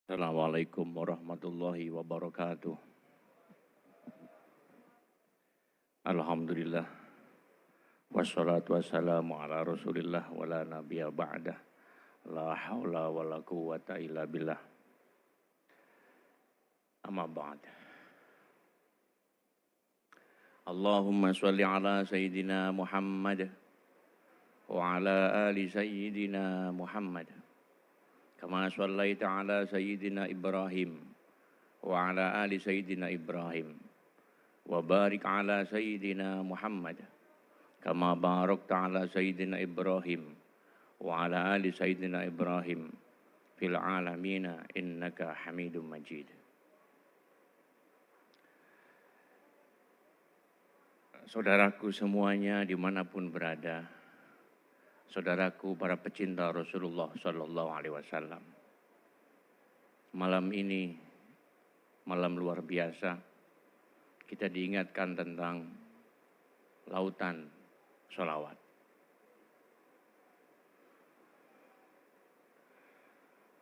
Assalamualaikum warahmatullahi wabarakatuh. Alhamdulillah. Wassalatu wassalamu ala rasulillah wa la nabiyya ba'dah. La hawla wa la quwwata illa billah. Amma ba'd. Allahumma sholli ala Sayyidina Muhammad wa ala ali Sayyidina Muhammad. Kama shallaita ala Sayyidina Ibrahim wa ala ali Sayyidina Ibrahim. Wa barik ala Sayyidina Muhammad kama barakta ala Sayyidina Ibrahim wa ala ali Sayyidina Ibrahim fil alamina innaka Hamidum Majid. Saudaraku semuanya dimanapun berada, saudaraku para pecinta Rasulullah Sallallahu Alaihi Wasallam, malam ini malam luar biasa, kita diingatkan tentang lautan sholawat.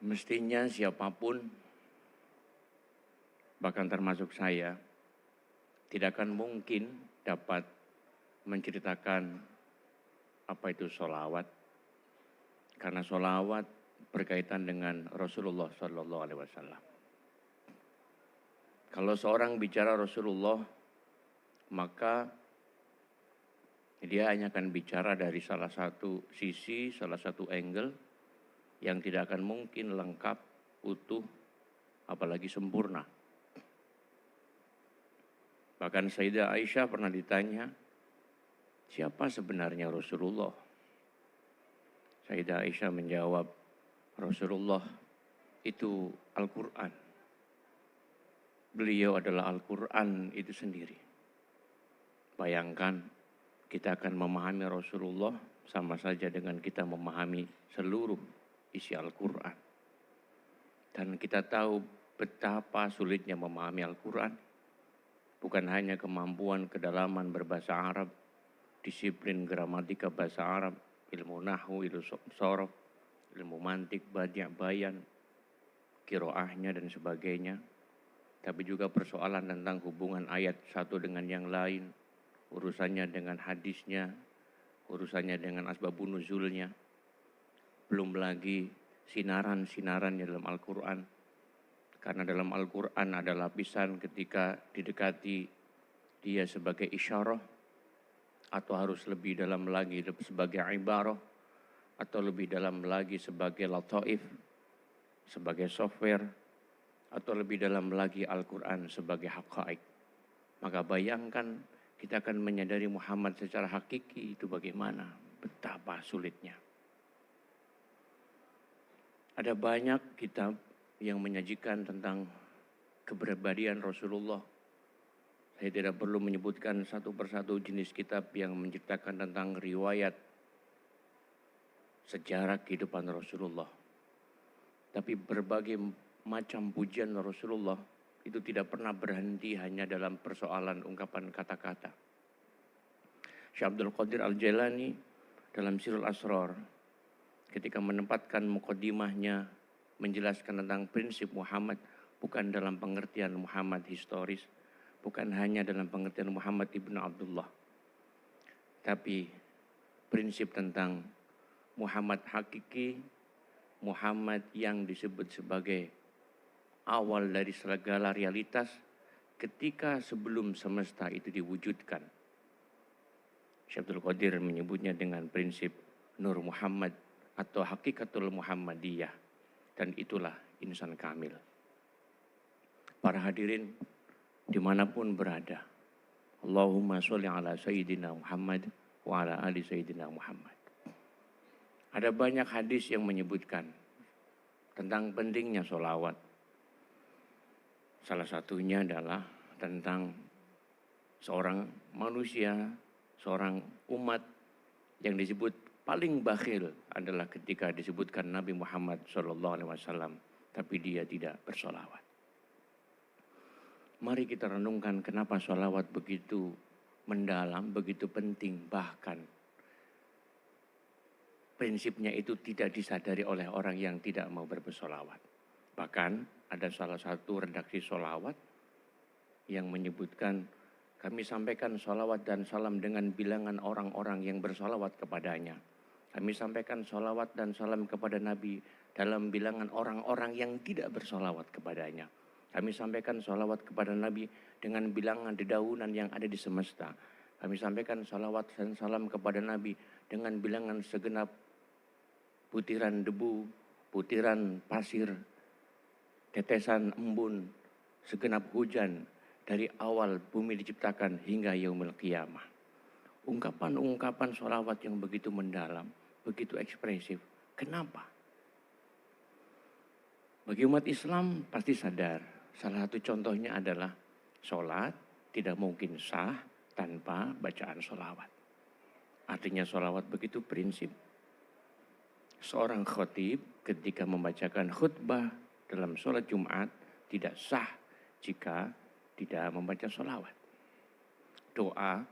Mestinya siapapun, bahkan termasuk saya, tidak akan mungkin dapat menceritakan apa itu sholawat, karena sholawat berkaitan dengan Rasulullah Sallallahu Alaihi Wasallam. Kalau seorang bicara Rasulullah, maka dia hanya akan bicara dari salah satu sisi, salah satu angle yang tidak akan mungkin lengkap, utuh, apalagi sempurna. Bahkan Sayyidah Aisyah pernah ditanya, siapa sebenarnya Rasulullah? Sayyidah Aisyah menjawab, Rasulullah itu Al-Quran. Beliau adalah Al-Quran itu sendiri. Bayangkan, kita akan memahami Rasulullah sama saja dengan kita memahami seluruh isi Al-Quran. Dan kita tahu betapa sulitnya memahami Al-Quran. Bukan hanya kemampuan kedalaman berbahasa Arab, disiplin gramatika bahasa Arab, ilmu nahwu, ilmu sorof, ilmu mantik, badi' bayan, kiroahnya dan sebagainya. Tapi juga persoalan tentang hubungan ayat satu dengan yang lain, urusannya dengan hadisnya, urusannya dengan asbabun nuzulnya. Belum lagi sinaran-sinarannya dalam Al-Quran. Karena dalam Al-Quran ada lapisan ketika didekati dia sebagai isyarah, atau harus lebih dalam lagi sebagai ibarah, atau lebih dalam lagi sebagai lataif, sebagai software, atau lebih dalam lagi Al-Quran sebagai haqa'iq. Maka bayangkan kita akan menyadari Muhammad secara hakiki itu bagaimana, betapa sulitnya. Ada banyak kitab yang menyajikan tentang kepribadian Rasulullah. Saya tidak perlu menyebutkan satu persatu jenis kitab yang menceritakan tentang riwayat sejarah kehidupan Rasulullah. Tapi berbagai macam pujian Rasulullah itu tidak pernah berhenti hanya dalam persoalan ungkapan kata-kata. Syekh Abdul Qadir Al-Jailani dalam Sirul Asrar ketika menempatkan muqaddimahnya menjelaskan tentang prinsip Muhammad bukan dalam pengertian Muhammad historis, bukan hanya dalam pengertian Muhammad ibnu Abdullah, tapi prinsip tentang Muhammad hakiki, Muhammad yang disebut sebagai awal dari segala realitas ketika sebelum semesta itu diwujudkan. Syekh Abdul Qadir menyebutnya dengan prinsip Nur Muhammad atau Hakikatul Muhammadiyah. Dan itulah insan kamil. Para hadirin dimanapun berada, Allahumma sholli ala Sayyidina Muhammad wa ala ali Sayyidina Muhammad. Ada banyak hadis yang menyebutkan tentang pentingnya sholawat. Salah satunya adalah tentang seorang manusia, seorang umat yang disebut paling bakhil adalah ketika disebutkan Nabi Muhammad SAW, tapi dia tidak bersolawat. Mari kita renungkan kenapa solawat begitu mendalam, begitu penting, bahkan prinsipnya itu tidak disadari oleh orang yang tidak mau bersolawat. Bahkan ada salah satu redaksi sholawat yang menyebutkan, kami sampaikan sholawat dan salam dengan bilangan orang-orang yang bersolawat kepadanya. Kami sampaikan sholawat dan salam kepada Nabi dalam bilangan orang-orang yang tidak bersolawat kepadanya. Kami sampaikan sholawat kepada Nabi dengan bilangan dedaunan yang ada di semesta. Kami sampaikan sholawat dan salam kepada Nabi dengan bilangan segenap butiran debu, butiran pasir, tetesan embun, segenap hujan dari awal bumi diciptakan hingga yaumil qiyamah. Ungkapan-ungkapan sholawat yang begitu mendalam, begitu ekspresif. Kenapa? Bagi umat Islam pasti sadar, salah satu contohnya adalah sholat tidak mungkin sah tanpa bacaan sholawat. Artinya sholawat begitu prinsip. Seorang khotib ketika membacakan khutbah dalam sholat Jumat tidak sah jika tidak membaca sholawat. Doa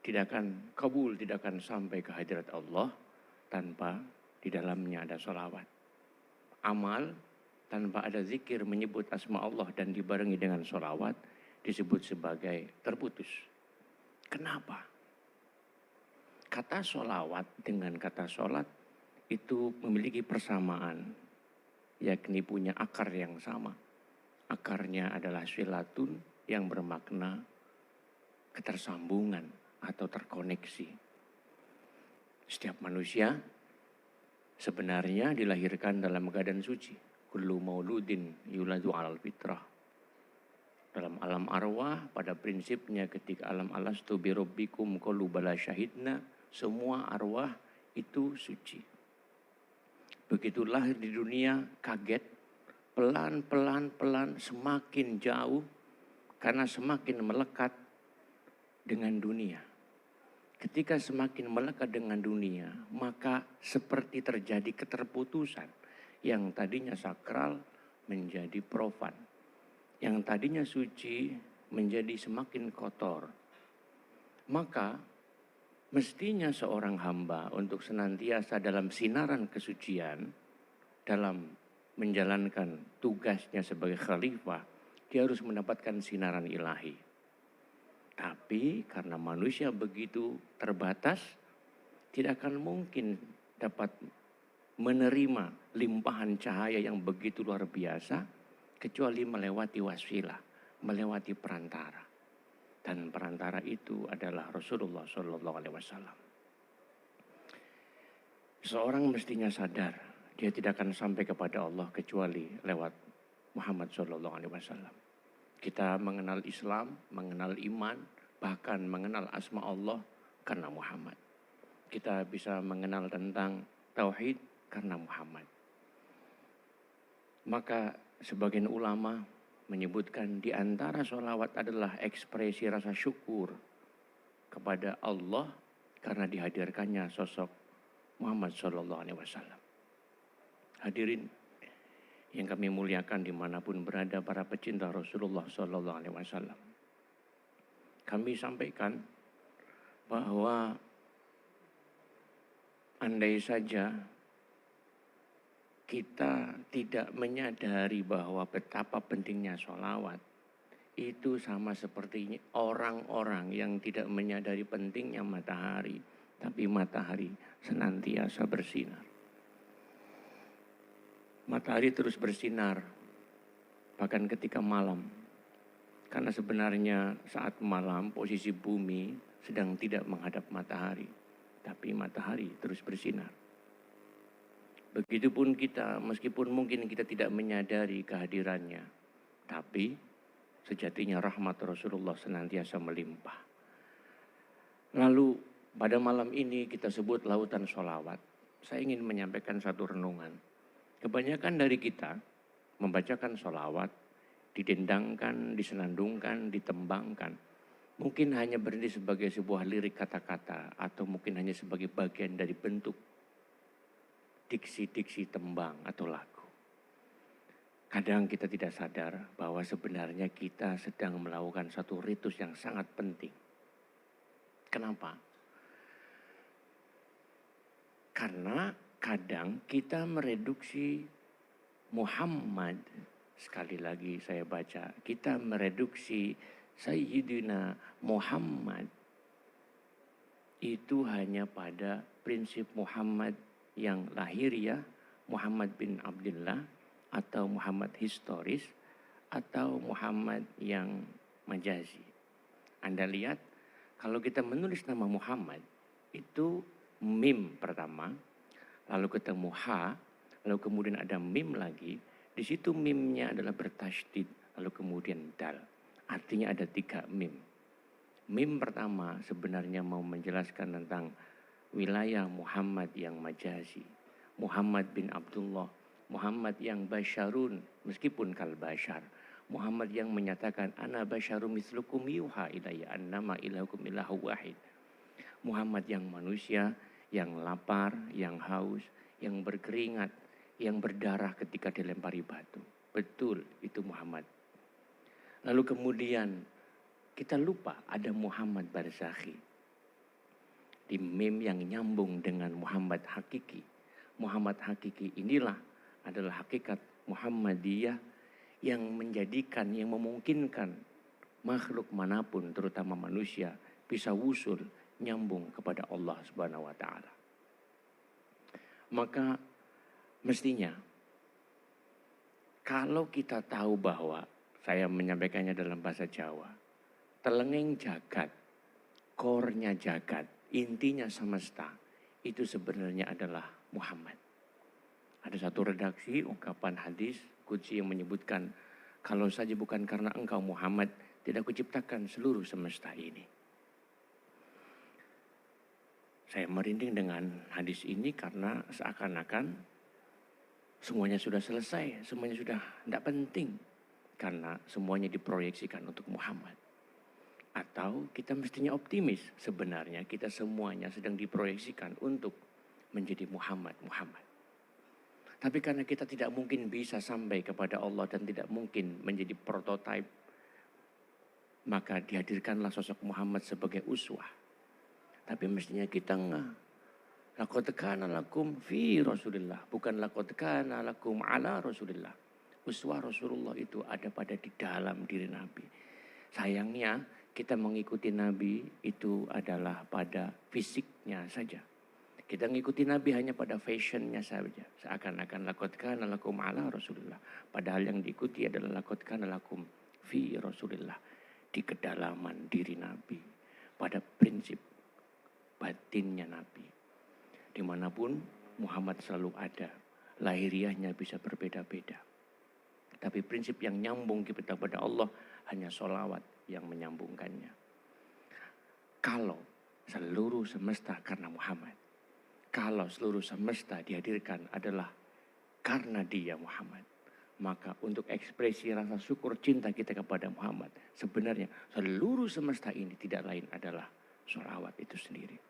tidak akan kabul, tidak akan sampai ke hadirat Allah tanpa di dalamnya ada sholawat. Amal tanpa ada zikir menyebut asma Allah dan dibarengi dengan sholawat disebut sebagai terputus. Kenapa? Kata sholawat dengan kata sholat itu memiliki persamaan, yakni punya akar yang sama. Akarnya adalah silatun yang bermakna ketersambungan atau terkoneksi. Setiap manusia sebenarnya dilahirkan dalam keadaan suci. Kullu mauludin yuladu alal fitrah. Dalam alam arwah pada prinsipnya ketika alam alastu bi rabbikum qalu bala syahidna, semua arwah itu suci. Begitu lahir di dunia kaget, pelan semakin jauh karena semakin melekat dengan dunia. Ketika semakin melekat dengan dunia, maka seperti terjadi keterputusan. Yang tadinya sakral menjadi profan. Yang tadinya suci menjadi semakin kotor. Maka mestinya seorang hamba untuk senantiasa dalam sinaran kesucian, dalam menjalankan tugasnya sebagai khalifah, dia harus mendapatkan sinaran ilahi. Tapi karena manusia begitu terbatas, tidak akan mungkin dapat menerima limpahan cahaya yang begitu luar biasa, kecuali melewati wasilah, melewati perantara. Dan perantara itu adalah Rasulullah SAW. Seorang mestinya sadar, dia tidak akan sampai kepada Allah kecuali lewat Muhammad SAW. Kita mengenal Islam, mengenal iman, bahkan mengenal asma Allah karena Muhammad. Kita bisa mengenal tentang tauhid karena Muhammad. Maka sebagian ulama menyebutkan di antara sholawat adalah ekspresi rasa syukur kepada Allah karena dihadirkannya sosok Muhammad SAW. Hadirin yang kami muliakan dimanapun berada para pecinta Rasulullah SAW. Kami sampaikan bahwa andai saja kita tidak menyadari bahwa betapa pentingnya sholawat, itu sama seperti orang-orang yang tidak menyadari pentingnya matahari, tapi matahari senantiasa bersinar. Matahari terus bersinar, bahkan ketika malam. Karena sebenarnya saat malam posisi bumi sedang tidak menghadap matahari, tapi matahari terus bersinar. Begitupun kita, meskipun mungkin kita tidak menyadari kehadirannya, tapi sejatinya rahmat Rasulullah senantiasa melimpah. Lalu pada malam ini kita sebut lautan sholawat. Saya ingin menyampaikan satu renungan. Kebanyakan dari kita membacakan sholawat, didendangkan, disenandungkan, ditembangkan. Mungkin hanya berhenti sebagai sebuah lirik kata-kata atau mungkin hanya sebagai bagian dari bentuk diksi-diksi tembang atau lagu. Kadang kita tidak sadar bahwa sebenarnya kita sedang melakukan satu ritus yang sangat penting. Kenapa? Karena kadang kita mereduksi Muhammad, sekali lagi saya baca, kita mereduksi Sayyidina Muhammad itu hanya pada prinsip Muhammad yang lahiriah, Muhammad bin Abdullah, atau Muhammad historis, atau Muhammad yang majazi. Anda lihat, kalau kita menulis nama Muhammad, itu mim pertama, lalu ketemu ha, lalu kemudian ada mim lagi. Di situ mimnya adalah bertasydid, lalu kemudian dal. Artinya ada 3 mim. Mim pertama sebenarnya mau menjelaskan tentang wilayah Muhammad yang majazi. Muhammad bin Abdullah, Muhammad yang basyarun meskipun kal basyar. Muhammad yang menyatakan ana basyarum mislukum yuha ilayya annama ilahukum ilahu wahid. Muhammad yang manusia, yang lapar, yang haus, yang berkeringat, yang berdarah ketika dilempari batu. Betul, itu Muhammad. Lalu kemudian kita lupa ada Muhammad barzakhi. Di mim yang nyambung dengan Muhammad hakiki. Muhammad hakiki inilah adalah hakikat Muhammadiyah yang menjadikan, yang memungkinkan makhluk manapun, terutama manusia, bisa wusul, nyambung kepada Allah Subhanahu wa Ta'ala. Maka mestinya kalau kita tahu bahwa, saya menyampaikannya dalam bahasa Jawa, telengeng jagat, core-nya jagat, intinya semesta, itu sebenarnya adalah Muhammad. Ada satu redaksi ungkapan hadis qudsi yang menyebutkan, kalau saja bukan karena engkau Muhammad, tidak kuciptakan seluruh semesta ini. Saya merinding dengan hadis ini karena seakan-akan semuanya sudah selesai, semuanya sudah tidak penting. Karena semuanya diproyeksikan untuk Muhammad. Atau kita mestinya optimis, sebenarnya kita semuanya sedang diproyeksikan untuk menjadi Muhammad. Tapi karena kita tidak mungkin bisa sampai kepada Allah dan tidak mungkin menjadi prototipe, maka dihadirkanlah sosok Muhammad sebagai uswah. Tapi mestinya kita laqad kana lakum fi Rasulillah, bukan laqad kana lakum ala Rasulillah. Uswah Rasulullah itu ada pada di dalam diri Nabi. Sayangnya kita mengikuti Nabi itu adalah pada fisiknya saja. Kita mengikuti Nabi hanya pada fashionnya saja. Seakan-akan laqad kana lakum ala Rasulillah. Padahal yang diikuti adalah laqad kana lakum fi Rasulillah. Di kedalaman diri Nabi. Pada prinsip batinnya Nabi. Dimanapun Muhammad selalu ada. Lahiriahnya bisa berbeda-beda. Tapi prinsip yang nyambung kita kepada Allah hanya sholawat yang menyambungkannya. Kalau seluruh semesta karena Muhammad. Kalau seluruh semesta dihadirkan adalah karena dia Muhammad. Maka untuk ekspresi rasa syukur cinta kita kepada Muhammad. Sebenarnya seluruh semesta ini tidak lain adalah sholawat itu sendiri.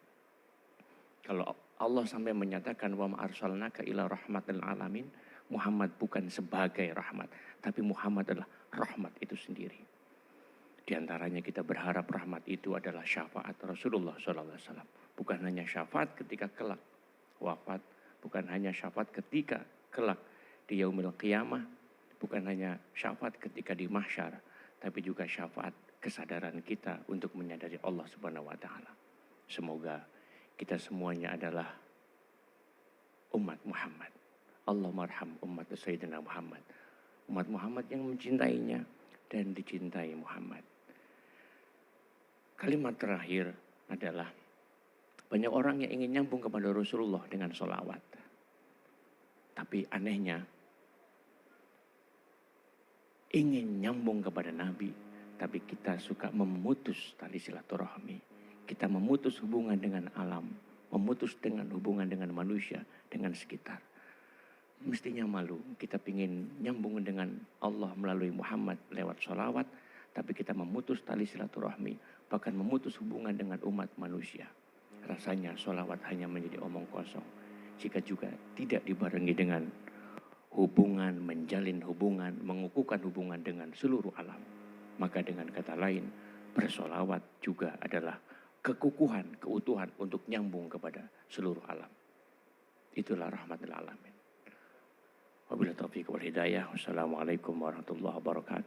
Kalau Allah sampai menyatakan wa ma arsalnaka ila rahmatil alamin. Muhammad bukan sebagai rahmat, tapi Muhammad adalah rahmat itu sendiri. Di antaranya kita berharap rahmat itu adalah syafaat Rasulullah SAW. Bukan hanya syafaat ketika kelak wafat, bukan hanya syafaat ketika kelak di yaumil qiyamah, bukan hanya syafaat ketika di mahsyar, tapi juga syafaat kesadaran kita untuk menyadari Allah Subhanahu wa Ta'ala. Semoga kita semuanya adalah umat Muhammad. Allah marham umat Sayyidina Muhammad. Umat Muhammad yang mencintainya dan dicintai Muhammad. Kalimat terakhir adalah banyak orang yang ingin nyambung kepada Rasulullah dengan sholawat. Tapi anehnya ingin nyambung kepada Nabi, tapi kita suka memutus tali silaturahmi. Kita memutus hubungan dengan alam, memutus dengan hubungan dengan manusia, dengan sekitar. Mestinya malu, kita ingin nyambung dengan Allah melalui Muhammad lewat sholawat, tapi kita memutus tali silaturahmi, bahkan memutus hubungan dengan umat manusia. Rasanya sholawat hanya menjadi omong kosong, jika juga tidak dibarengi dengan hubungan, menjalin hubungan, mengukuhkan hubungan dengan seluruh alam. Maka dengan kata lain, bersolawat juga adalah kekukuhan, keutuhan untuk nyambung kepada seluruh alam. Itulah rahmatul alamin. Wabillahi taufiq wal hidayah. Wassalamualaikum warahmatullahi wabarakatuh.